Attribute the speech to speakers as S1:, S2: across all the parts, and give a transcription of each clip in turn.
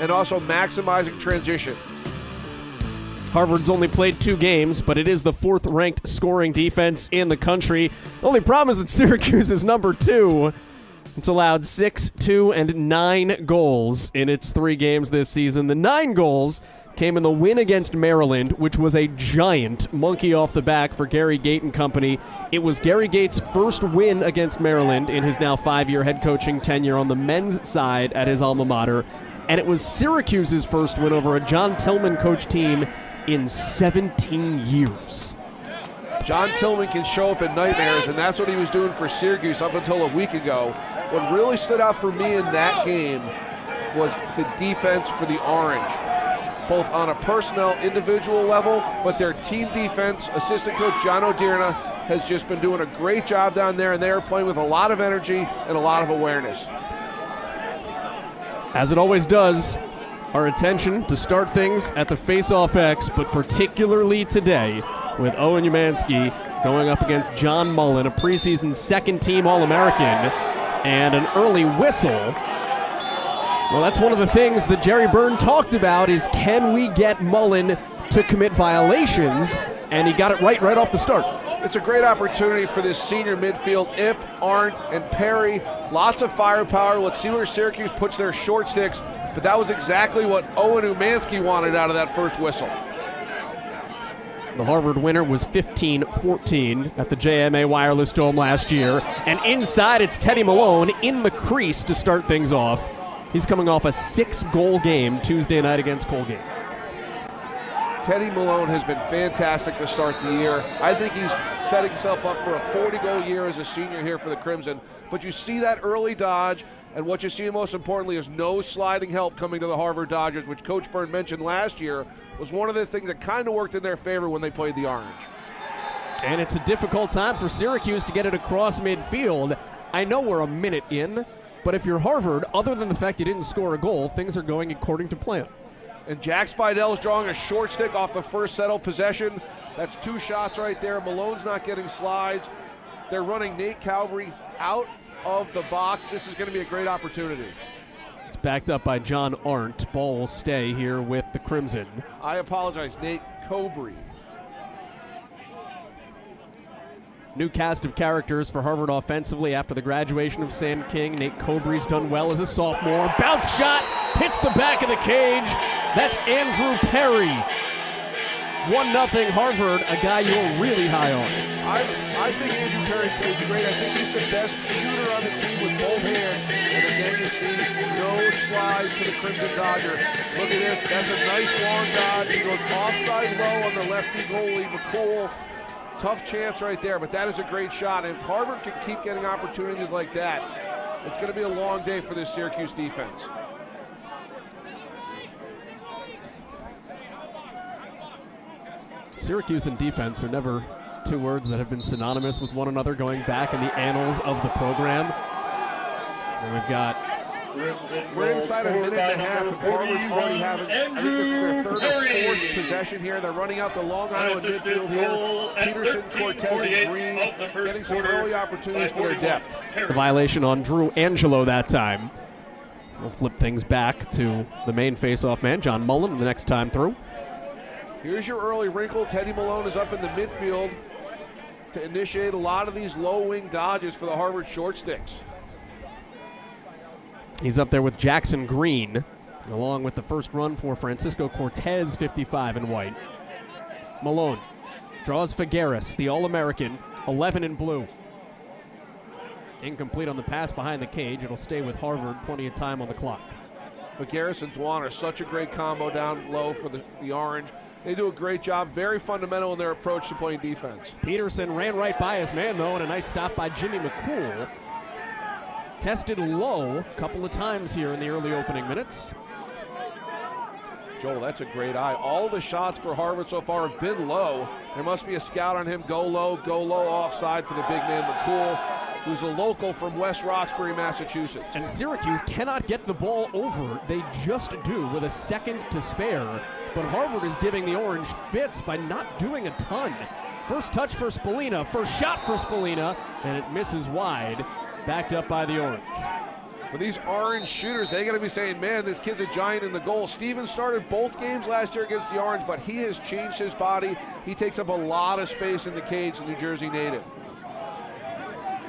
S1: and also maximizing transition.
S2: Harvard's only played 2 games, but it is the 4th-ranked scoring defense in the country. The only problem is that Syracuse is number 2. It's allowed 6, 2, and 9 goals in its 3 games this season. The 9 goals came in the win against Maryland, which was a giant monkey off the back for Gary Gait and company. It was Gary Gait's first win against Maryland in his now 5-year head coaching tenure on the men's side at his alma mater. And it was Syracuse's first win over a John Tillman coach team in 17 years.
S1: John Tillman can show up in nightmares, and that's what he was doing for Syracuse up until a week ago. What really stood out for me in that game was the defense for the Orange, both on a personnel, individual level, but their team defense, assistant coach John O'Dearna has just been doing a great job down there, and they are playing with a lot of energy and a lot of awareness.
S2: As it always does, our attention to start things at the face-off X, but particularly today with Owen Umansky going up against John Mullen, a preseason second-team All-American, and an early whistle. Well, that's one of the things that Jerry Byrne talked about is can we get Mullen to commit violations, and he got it right off the start.
S1: It's a great opportunity for this senior midfield. Ip, Arndt, and Perry. Lots of firepower. Let's see where Syracuse puts their short sticks. But that was exactly what Owen Umansky wanted out of that first whistle.
S2: The Harvard winner was 15-14 at the JMA Wireless Dome last year. And inside, it's Teddy Malone in the crease to start things off. He's coming off a 6-goal game Tuesday night against Colgate.
S1: Teddy Malone has been fantastic to start the year. I think he's setting himself up for a 40-goal year as a senior here for the Crimson. But you see that early dodge, and what you see most importantly is no sliding help coming to the Harvard Dodgers, which Coach Byrne mentioned last year was one of the things that kind of worked in their favor when they played the Orange.
S2: And it's a difficult time for Syracuse to get it across midfield. I know we're a minute in, but if you're Harvard, other than the fact you didn't score a goal, things are going according to plan.
S1: And Jack Spidell's drawing a short stick off the first settled possession. That's 2 shots right there. Malone's not getting slides. They're running Nate Cowbry out of the box. This is going to be a great opportunity.
S2: It's backed up by John Arndt. Ball will stay here with the Crimson.
S1: I apologize, Nate Cowbry.
S2: New cast of characters for Harvard offensively after the graduation of Sam King. Nate Cobry's done well as a sophomore. Bounce shot, hits the back of the cage. That's Andrew Perry. 1-0 Harvard, a guy you're really high on.
S1: I think Andrew Perry plays great. I think he's the best shooter on the team with both hands. And again, you see no slide to the Crimson Dodger. Look at this. That's a nice long dodge. He goes offside low on the lefty goalie, McCool. Tough chance right there, but that is a great shot. And if Harvard can keep getting opportunities like that, it's going to be a long day for this Syracuse defense.
S2: Syracuse and defense are never 2 words that have been synonymous with one another going back in the annals of the program. And we've got...
S1: We're inside a minute and a half, and Harvard's already having, I think this is their 3rd or 4th possession here. They're running out the Long Island midfield here. Peterson, Cortez, and Green getting some early opportunities for their depth.
S2: The violation on Drew Angelo that time. We'll flip things back to the main face-off man, John Mullen, the next time through.
S1: Here's your early wrinkle. Teddy Malone is up in the midfield to initiate a lot of these low-wing dodges for the Harvard short sticks.
S2: He's up there with Jackson Green, along with the first run for Francisco Cortez, 55 in white. Malone draws Figueres, the All-American, 11 in blue. Incomplete on the pass behind the cage. It'll stay with Harvard, plenty of time on the clock.
S1: Figueres and Dwan are such a great combo down low for the Orange. They do a great job, very fundamental in their approach to playing defense.
S2: Peterson ran right by his man, though, and a nice stop by Jimmy McCool. Tested low a couple of times here in the early opening minutes.
S1: Joel, that's a great eye. All the shots for Harvard so far have been low. There must be a scout on him. Go low, offside for the big man McCool, who's a local from West Roxbury, Massachusetts.
S2: And Syracuse cannot get the ball over. They just do with a second to spare. But Harvard is giving the Orange fits by not doing a ton. First touch for Spallina, first shot for Spallina, and it misses wide. Backed up by the Orange.
S1: For these orange shooters, they got to be saying, man, this kid's a giant in the goal. Stevens started both games last year against the Orange, but he has changed his body. He takes up a lot of space in the cage, the New Jersey native.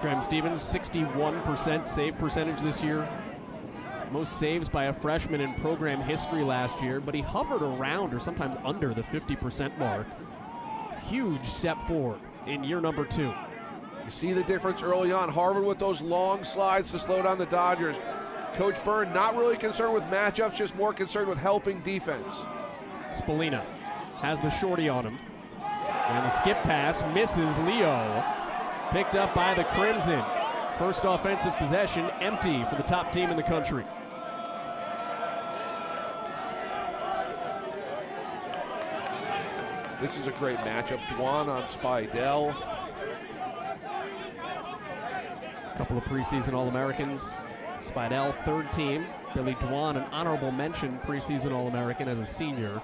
S2: Graham Stevens, 61% save percentage this year. Most saves by a freshman in program history last year, but he hovered around or sometimes under the 50% mark. Huge step forward in year number 2.
S1: You see the difference early on. Harvard with those long slides to slow down the Dodgers. Coach Byrne not really concerned with matchups, just more concerned with helping defense.
S2: Spallina has the shorty on him. And the skip pass misses Leo. Picked up by the Crimson. First offensive possession empty for the top team in the country.
S1: This is a great matchup. Dwan on Spidell.
S2: Couple of preseason All-Americans. Spidell, third team. Billy Dwan, an honorable mention preseason All-American as a senior.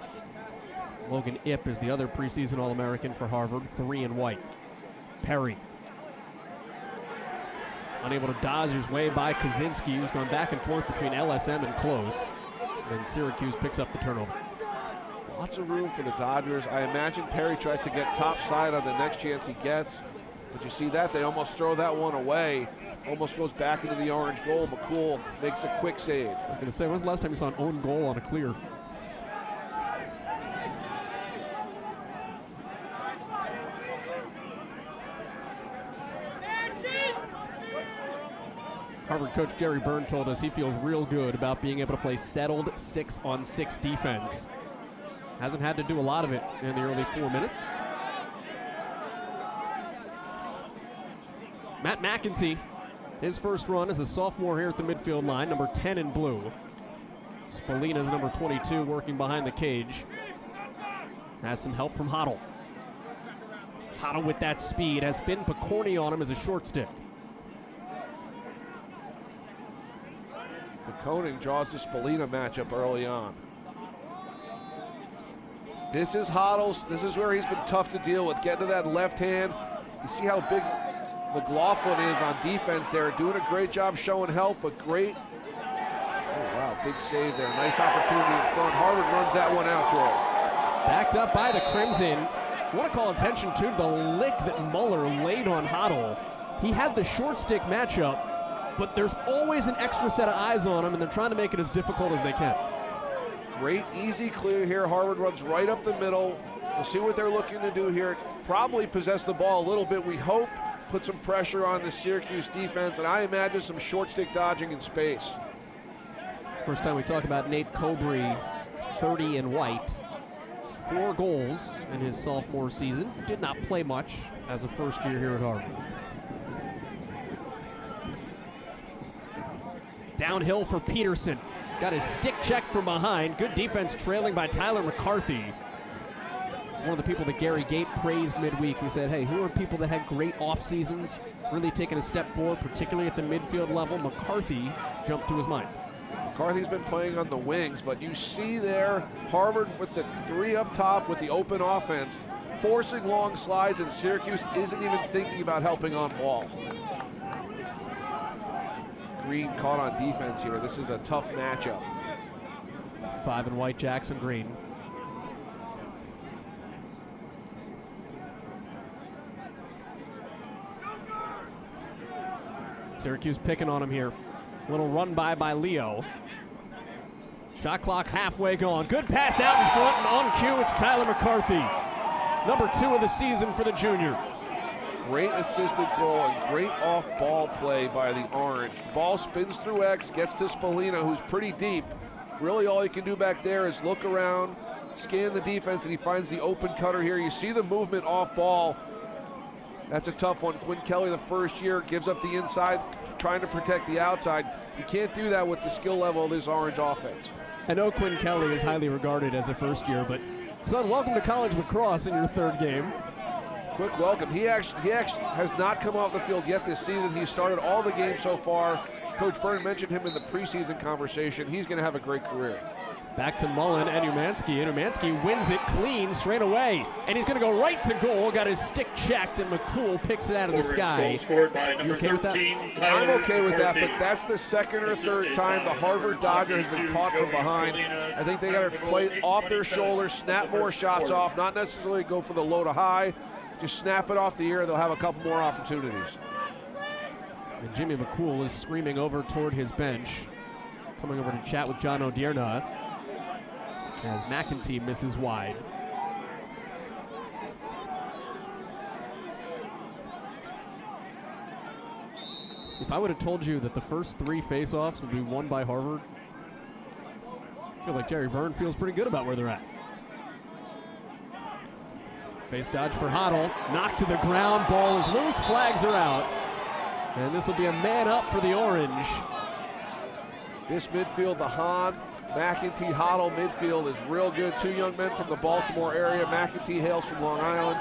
S2: Logan Ipp is the other preseason All-American for Harvard, 3 in white. Perry. Unable to dodge his way by Kaczynski, who's gone back and forth between LSM and close. And Syracuse picks up the turnover.
S1: Lots of room for the Dodgers. I imagine Perry tries to get top side on the next chance he gets. But you see that, they almost throw that one away. Almost goes back into the orange goal. McCool makes a quick save.
S2: I was going to say, when's the last time you saw an own goal on a clear? Harvard coach Jerry Byrne told us he feels real good about being able to play settled 6-on-6 defense. Hasn't had to do a lot of it in the early 4 minutes. Matt McEntee, his first run as a sophomore here at the midfield line, number 10 in blue. Spallina's number 22 working behind the cage. Has some help from Hoddle. Hoddle with that speed, has Finn Picorni on him as a short stick.
S1: De Koning draws the Spallina matchup early on. This is Hoddle's. This is where he's been tough to deal with. Getting to that left hand. You see how big McLaughlin is on defense there. Doing a great job showing help, but great. Oh, wow, big save there. Nice opportunity in front. Harvard runs that one out, Joel.
S2: Backed up by the Crimson. I want to call attention to the lick that Muller laid on Hoddle. He had the short stick matchup, but there's always an extra set of eyes on him, and they're trying to make it as difficult as they can.
S1: Great, easy clear here. Harvard runs right up the middle. We'll see what they're looking to do here. Probably possess the ball a little bit, we hope. Put some pressure on the Syracuse defense, and I imagine some short stick dodging in space.
S2: First time we talk about Nate Cobry, 30 in white. 4 goals in his sophomore season. Did not play much as a first year here at Harvard. Downhill for Peterson. Got his stick checked from behind. Good defense trailing by Tyler McCarthy. One of the people that Gary Gate praised midweek. We said, hey, who are people that had great off seasons, really taking a step forward, particularly at the midfield level? McCarthy jumped to his mind.
S1: McCarthy's been playing on the wings, but you see there Harvard with the 3 up top with the open offense, forcing long slides, and Syracuse isn't even thinking about helping on ball. Green caught on defense here. This is a tough matchup.
S2: 5 in white, Jackson Green. Syracuse picking on him here. Little run by Leo. Shot clock halfway gone. Good pass out in front, and on cue, it's Tyler McCarthy. Number 2 of the season for the junior.
S1: Great assisted goal and great off-ball play by the Orange. Ball spins through X, gets to Spallina, who's pretty deep. Really all he can do back there is look around, scan the defense, and he finds the open cutter here. You see the movement off ball. That's a tough one. Quinn Kelly, the first year, gives up the inside, trying to protect the outside. You can't do that with the skill level of this Orange offense.
S2: I know Quinn Kelly is highly regarded as a first year, but son, welcome to college lacrosse in your 3rd game.
S1: Quick welcome. He actually has not come off the field yet this season. He started all the games so far. Coach Byrne mentioned him in the preseason conversation. He's going to have a great career.
S2: Back to Mullen and Umansky. And Umansky wins it clean straight away. And he's going to go right to goal. Got his stick checked, and McCool picks it out of the sky. You okay with that?
S1: I'm okay with that, but that's the second or third time the Harvard Dodger has been caught from behind. I think they got to play off their shoulders, snap more shots off, not necessarily go for the low to high. Just snap it off the air. They'll have a couple more opportunities.
S2: And Jimmy McCool is screaming over toward his bench, coming over to chat with John O'Dearna as McEntee misses wide. If I would have told you that the first 3 faceoffs would be won by Harvard, I feel like Jerry Byrne feels pretty good about where they're at. Face dodge for Hoddle, knocked to the ground, ball is loose, flags are out. And this will be a man up for the Orange.
S1: This midfield, the Hahn, McEntee, Hoddle midfield is real good. 2 young men from the Baltimore area. McEntee hails from Long Island.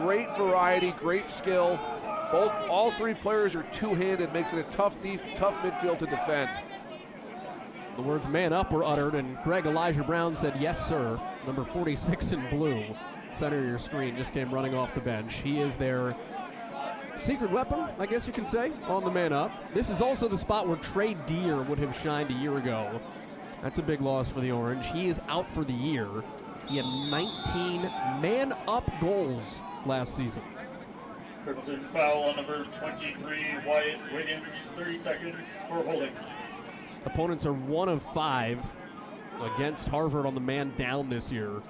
S1: Great variety, great skill. All 3 players are two-handed, makes it a tough midfield to defend.
S2: The words man up were uttered, and Greg Elijah Brown said, yes, sir. Number 46 in blue, center of your screen, just came running off the bench. He is their secret weapon, I guess you can say, on the man up. This is also the spot where Trey Deer would have shined a year ago. That's a big loss for the Orange. He is out for the year. He had 19 man-up goals last season.
S3: Crimson foul on number 23, Wyatt Wiggins, 30 seconds for holding.
S2: Opponents are 1 of 5 against Harvard on the man down this year.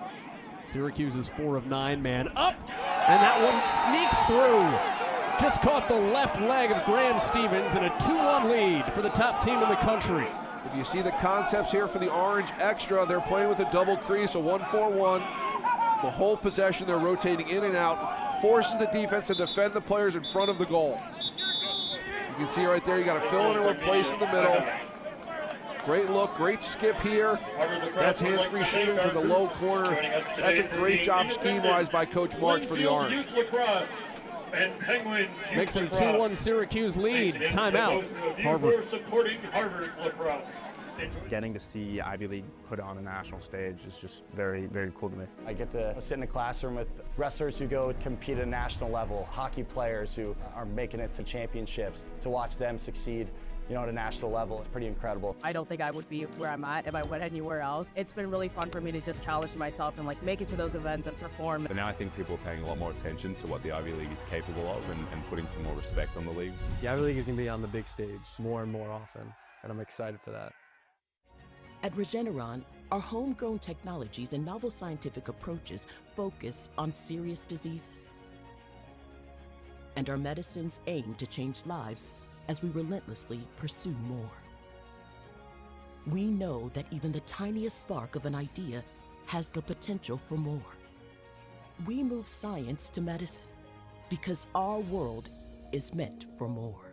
S2: Syracuse is 4 of 9 man up, and that one sneaks through. Just caught the left leg of Graham Stevens in a 2-1 lead for the top team in the country.
S1: If you see the concepts here for the Orange extra, they're playing with a double crease, a 1-4-1. The whole possession, they're rotating in and out, forces the defense to defend the players in front of the goal. You can see right there, you got to fill in and replace in the middle. Great look, great skip here. That's hands-free shooting to the low corner. That's a great job scheme-wise by Coach March for the Orange.
S2: Makes it a 2-1 Syracuse lead. Timeout. Harvard.
S4: Getting to see Ivy League put on a national stage is just very, very cool to me.
S5: I get to sit in a classroom with wrestlers who go compete at a national level, hockey players who are making it to championships, to watch them succeed, at a national level. It's pretty incredible.
S6: I don't think I would be where I'm at if I went anywhere else. It's been really fun for me to just challenge myself and make it to those events and perform.
S7: But now I think people are paying a lot more attention to what the Ivy League is capable of and putting some more respect on the league.
S8: The Ivy League is going to be on the big stage more and more often, and I'm excited for that.
S9: At Regeneron, our homegrown technologies and novel scientific approaches focus on serious diseases. And our medicines aim to change lives as we relentlessly pursue more. We know that even the tiniest spark of an idea has the potential for more. We move science to medicine because our world is meant for more.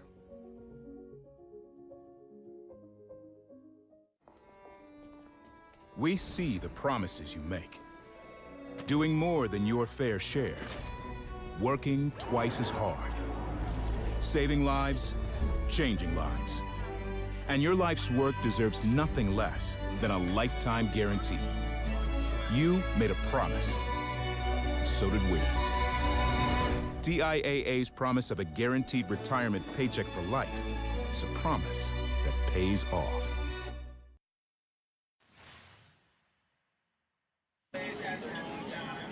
S10: We see the promises you make. Doing more than your fair share. Working twice as hard. Saving lives, changing lives. And your life's work deserves nothing less than a lifetime guarantee. You made a promise. So did we. TIAA's promise of a guaranteed retirement paycheck for life is a promise that pays off.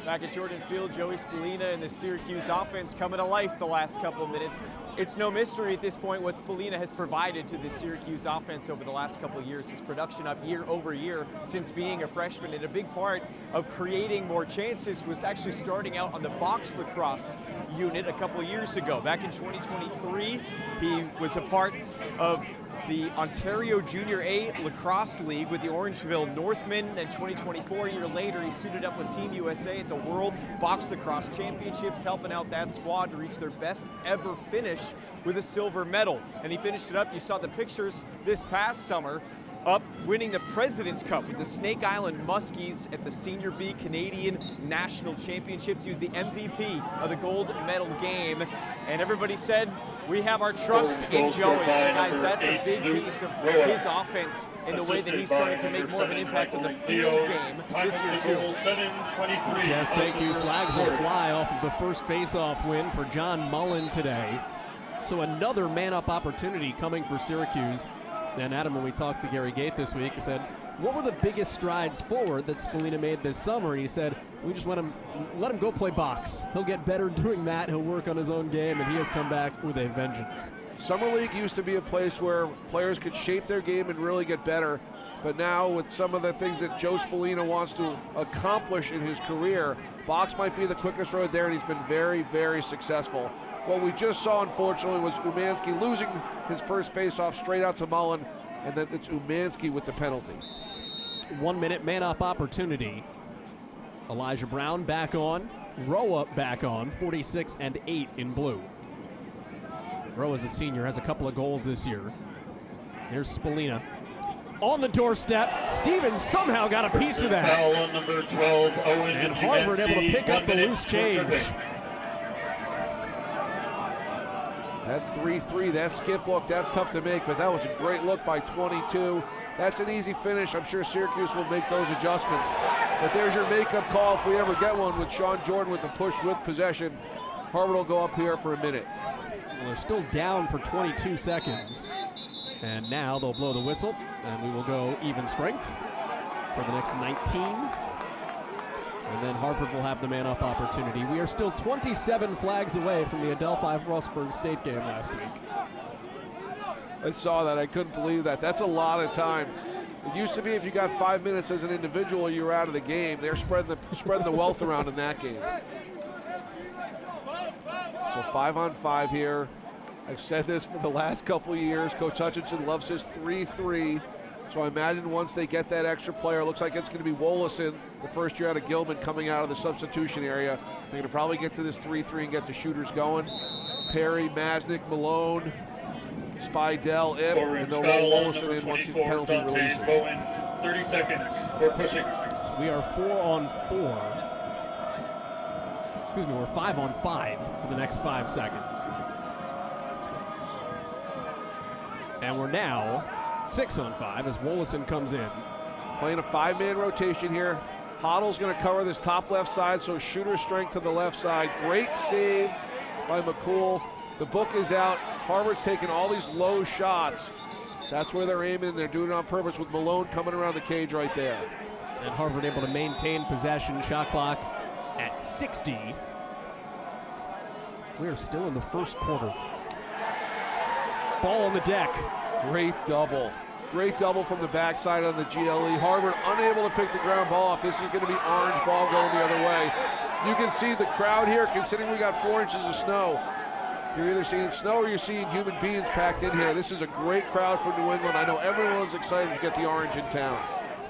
S11: Back at Jordan Field, Joey Spallina and the Syracuse offense coming to life the last couple of minutes. It's no mystery at this point what Spallina has provided to the Syracuse offense over the last couple of years. His production up year over year since being a freshman, and a big part of creating more chances was actually starting out on the box lacrosse unit a couple of years ago. Back in 2023, he was a part of the Ontario Junior A Lacrosse League with the Orangeville Northmen. Then 2024, a year later, he suited up with Team USA at the World Box Lacrosse Championships, helping out that squad to reach their best ever finish with a silver medal. And he finished it up, you saw the pictures this past summer, up winning the President's Cup with the Snake Island Muskies at the Senior B Canadian National Championships. He was the MVP of the gold medal game, and everybody said We have our trust in Joey. Guys, that's a big piece of his offense in the way that he's starting to make more of an impact on the field game this year, too.
S2: Yes, thank you. Flags will fly off of the first face-off win for John Mullen today. So another man-up opportunity coming for Syracuse. And Adam, when we talked to Gary Gait this week, he said, what were the biggest strides forward that Spallina made this summer? And he said, we just let him go play box. He'll get better doing that. He'll work on his own game, and he has come back with a vengeance.
S1: Summer League used to be a place where players could shape their game and really get better. But now with some of the things that Joe Spallina wants to accomplish in his career, box might be the quickest road there, and he's been very, very successful. What we just saw, unfortunately, was Umansky losing his first face-off straight out to Mullen, and then it's Umansky with the penalty.
S2: 1 minute man-up opportunity. Elijah Brown back on. Roa back on, 46 and 8 in blue. Roa's a senior, has a couple of goals this year. Here's Spallina. On the doorstep, Stevens somehow got a piece of that.
S3: Foul on number 12, Owen.
S2: And Harvard able to pick up the loose change.
S1: That 3-3, that skip look, that's tough to make, but that was a great look by 22. That's an easy finish. I'm sure Syracuse will make those adjustments. But there's your makeup call if we ever get one with Sean Jordan with the push with possession. Harvard will go up here for a minute.
S2: Well, they're still down for 22 seconds. And now they'll blow the whistle, and we will go even strength for the next 19. And then Harvard will have the man-up opportunity. We are still 27 flags away from the Adelphi-Frostburg State game last week.
S1: I saw that. I couldn't believe that. That's a lot of time. It used to be if you got 5 minutes as an individual, you were out of the game. They're spreading the wealth around in that game. So 5-on-5 here. I've said this for the last couple of years. Coach Hutchinson loves his 3-3. So I imagine once they get that extra player, it looks like it's going to be Wollaston, the first year out of Gilman, coming out of the substitution area. They're going to probably get to this 3-3 and get the shooters going. Perry, Masnick, Malone, Spidell, Ip, and they'll roll Wollaston in once the penalty releases.
S3: 30 seconds. We're pushing.
S2: So we are 4-on-4. Excuse me, we're 5-on-5 for the next 5 seconds. And we're now 6-on-5 as Wollaston comes in.
S1: Playing a 5-man rotation here. Hoddle's going to cover this top left side, so shooter strength to the left side. Great save by McCool. The book is out. Harvard's taking all these low shots. That's where they're aiming, and they're doing it on purpose with Malone coming around the cage right there.
S2: And Harvard able to maintain possession. Shot clock at 60. We are still in the first quarter. Ball on the deck.
S1: Great double. Great double from the backside on the GLE. Harvard unable to pick the ground ball up. This is going to be orange ball going the other way. You can see the crowd here, considering we got 4 inches of snow. You're either seeing snow or you're seeing human beings packed in here. This is a great crowd for New England. I know everyone was excited to get the orange in town.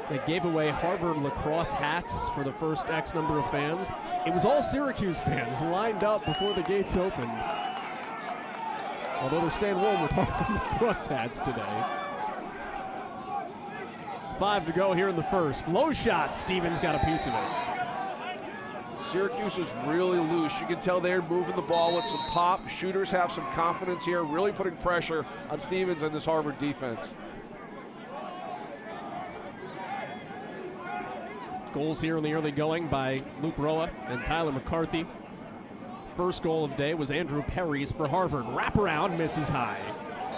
S2: They gave away Harvard lacrosse hats for the first X number of fans. It was all Syracuse fans lined up before the gates opened. Although they're staying warm with Harvard lacrosse hats today. 5 to go here in the first. Low shot, Stevens got a piece of it.
S1: Syracuse is really loose. You can tell they're moving the ball with some pop. Shooters have some confidence here, really putting pressure on Stevens and this Harvard defense.
S2: Goals here in the early going by Luke Roa and Tyler McCarthy. First goal of the day was Andrew Perry's for Harvard. Wraparound, misses high.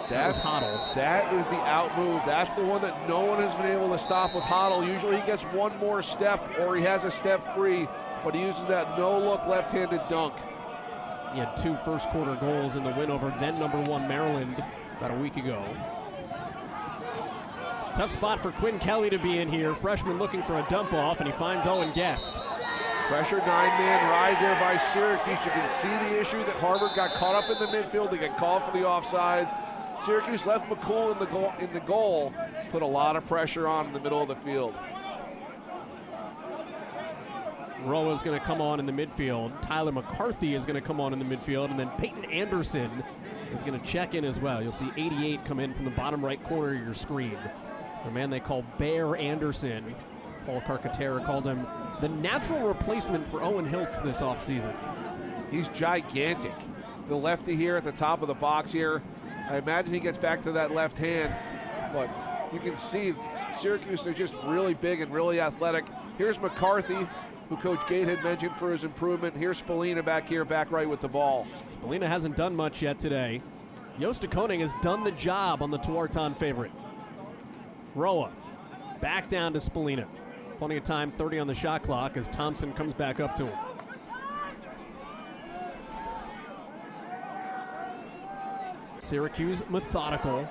S1: That's
S2: Hoddle.
S1: That is the out move. That's the one that no one has been able to stop with Hoddle. Usually he gets one more step or he has a step free, but he uses that no-look left-handed dunk.
S2: He had 2 first quarter goals in the win over then #1 Maryland about a week ago. Tough spot for Quinn Kelly to be in here. Freshman looking for a dump off, and he finds Owen Guest.
S1: Pressure 9-man ride there by Syracuse. You can see the issue that Harvard got caught up in the midfield. They get called for the offsides. Syracuse left McCool in the goal, put a lot of pressure on in the middle of the field.
S2: Roa's going to come on in the midfield. Tyler McCarthy is going to come on in the midfield, and then Peyton Anderson is going to check in as well. You'll see 88 come in from the bottom right corner of your screen. The man they call Bear Anderson. Paul Carcaterra called him the natural replacement for Owen Hiltz this offseason.
S1: He's gigantic. the lefty here at the top of the box here. I imagine he gets back to that left hand, but you can see Syracuse, they're just really big and really athletic. Here's McCarthy, who Coach Gate had mentioned for his improvement. Here's Spallina back here, back right with the ball.
S2: Spallina hasn't done much yet today. Josta Koning has done the job on the Tuarton favorite. Roa back down to Spallina. Plenty of time, 30 on the shot clock as Thompson comes back up to him. Syracuse methodical.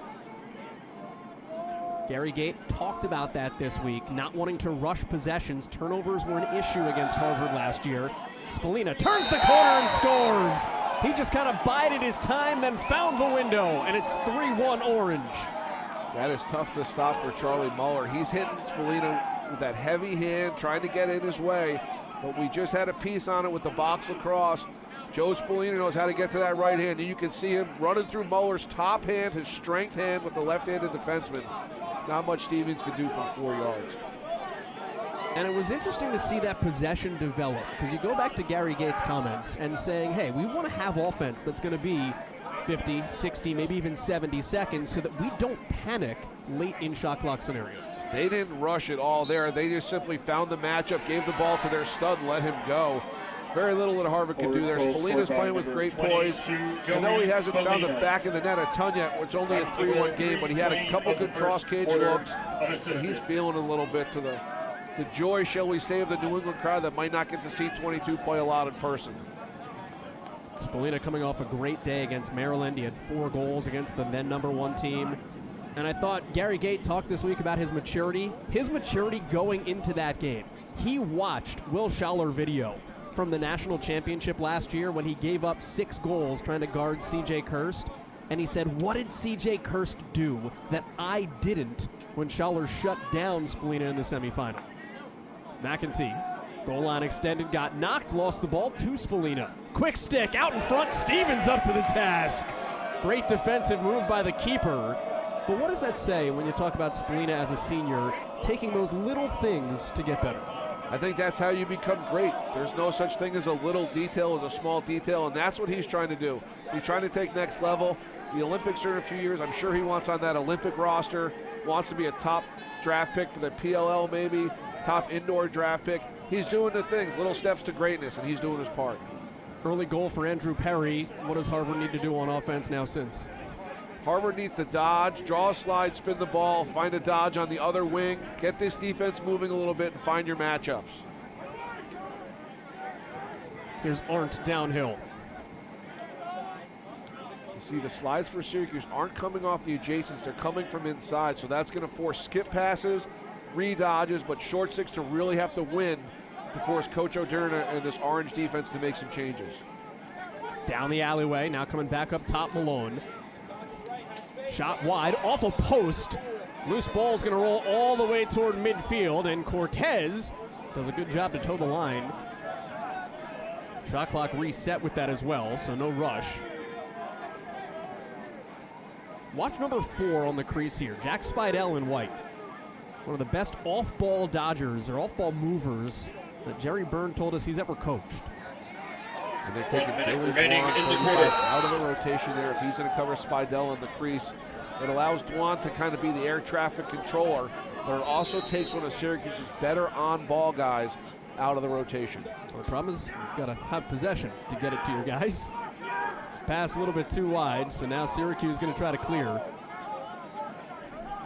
S2: Gary Gate talked about that this week, not wanting to rush possessions. Turnovers were an issue against Harvard last year. Spallina turns the corner and scores. He just kind of bided his time, then found the window, and it's 3-1 Orange.
S1: That is tough to stop for Charlie Muller. He's hitting Spallina with that heavy hand, trying to get in his way, but we just had a piece on it with the box lacrosse. Joe Spallina knows how to get to that right hand, and you can see him running through Muller's top hand, his strength hand with the left-handed defenseman. Not much Stevens could do from 4 yards.
S2: And it was interesting to see that possession develop, because you go back to Gary Gates' comments and saying, hey, we want to have offense that's going to be 50, 60, maybe even 70 seconds so that we don't panic late in shot clock scenarios.
S1: They didn't rush it all there. They just simply found the matchup, gave the ball to their stud, let him go. Very little that Harvard could do there. Spallina's playing with great poise. I know he hasn't found the back of the net a ton yet. It's only a 3-1 game, but he had a couple good cross-cage looks. And he's feeling a little bit to the joy, shall we say, of the New England crowd that might not get to see 22 play a lot in person.
S2: Spallina coming off a great day against Maryland. He had 4 goals against the then #1 team. And I thought Gary Gate talked this week about his maturity going into that game. He watched Will Schaller video from the national championship last year when he gave up 6 goals trying to guard C.J. Kirst. And he said, what did C.J. Kirst do that I didn't when Schaller shut down Spallina in the semifinal? McEntee, goal line extended, got knocked, lost the ball to Spallina. Quick stick out in front, Stevens up to the task. Great defensive move by the keeper. But what does that say when you talk about Spallina as a senior, taking those little things to get better?
S1: I think that's how you become great. There's no such thing as a little detail, as a small detail, and that's what he's trying to do. He's trying to take next level. The Olympics are in a few years. I'm sure he wants on that Olympic roster, wants to be a top draft pick for the PLL maybe, top indoor draft pick. He's doing the things, little steps to greatness, and he's doing his part.
S2: Early goal for Andrew Perry. What does Harvard need to do on offense now since?
S1: Harvard needs to dodge, draw a slide, spin the ball, find a dodge on the other wing, get this defense moving a little bit, and find your matchups.
S2: Here's Arndt downhill.
S1: You see the slides for Syracuse aren't coming off the adjacents, they're coming from inside, so that's going to force skip passes, re-dodges, but short sticks to really have to win to force Coach O'Durna and this Orange defense to make some changes.
S2: Down the alleyway, now coming back up top, Malone. Shot wide, off a post. Loose ball's gonna roll all the way toward midfield, and Cortez does a good job to toe the line. Shot clock reset with that as well, so no rush. Watch number 4 on the crease here, Jack Spidell in white. One of the best off-ball dodgers or off-ball movers that Jerry Byrne told us he's ever coached.
S1: And they're taking Billy Dwan out of the rotation there. If he's going to cover Spidell in the crease, it allows Dwan to kind of be the air traffic controller, but it also takes one of Syracuse's better on-ball guys out of the rotation.
S2: Well, the problem is you've got to have possession to get it to your guys. Pass a little bit too wide, so now Syracuse is going to try to clear.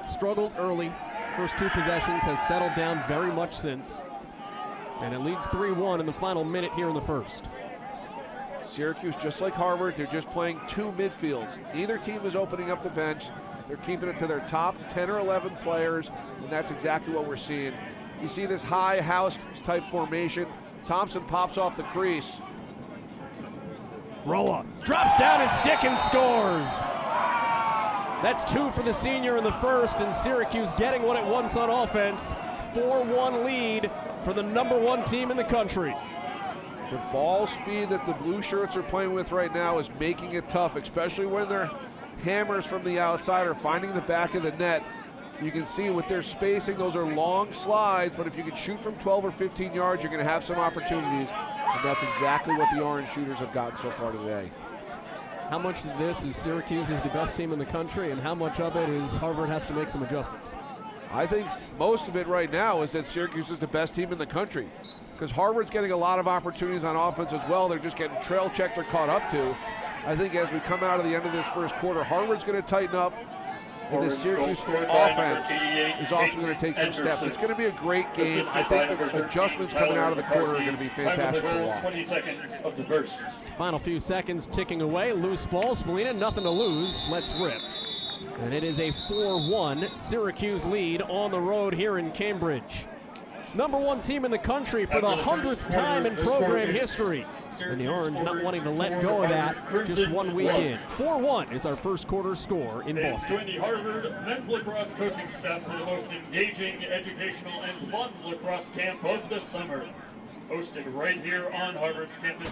S2: Struggled early. First 2 possessions, has settled down very much since. And it leads 3-1 in the final minute here in the first.
S1: Syracuse, just like Harvard, they're just playing 2 midfields. Neither team is opening up the bench. They're keeping it to their top 10 or 11 players, and that's exactly what we're seeing. You see this high house type formation. Thompson pops off the crease.
S2: Roa drops down his stick and scores. That's 2 for the senior in the first, and Syracuse getting what it wants on offense. 4-1 lead for the #1 team in the country.
S1: The ball speed that the blue shirts are playing with right now is making it tough, especially when their hammers from the outside are finding the back of the net. You can see with their spacing, those are long slides, but if you can shoot from 12 or 15 yards, you're going to have some opportunities, and that's exactly what the Orange shooters have gotten so far today.
S2: How much of this is Syracuse is the best team in the country, and how much of it is Harvard has to make some adjustments?
S1: I think most of it right now is that Syracuse is the best team in the country, because Harvard's getting a lot of opportunities on offense as well. They're just getting trail checked or caught up to. I think as we come out of the end of this first quarter, Harvard's going to tighten up, and the Syracuse offense is also going to take some steps. It's going to be a great game. I think the adjustments coming out of the quarter are going to be fantastic to watch.
S3: 20 seconds of the burst.
S2: Final few seconds ticking away. Loose ball. Spallina, nothing to lose. Let's rip. And it is a 4-1 Syracuse lead on the road here in Cambridge. Number 1 team in the country for the 100th time in program history. And the Orange not wanting to let go of that just one week in. 4-1 is our first quarter score in Boston.
S3: Join the Harvard men's lacrosse coaching staff for the most engaging, educational, and fun lacrosse camp of the summer. Hosted right here on Harvard's campus.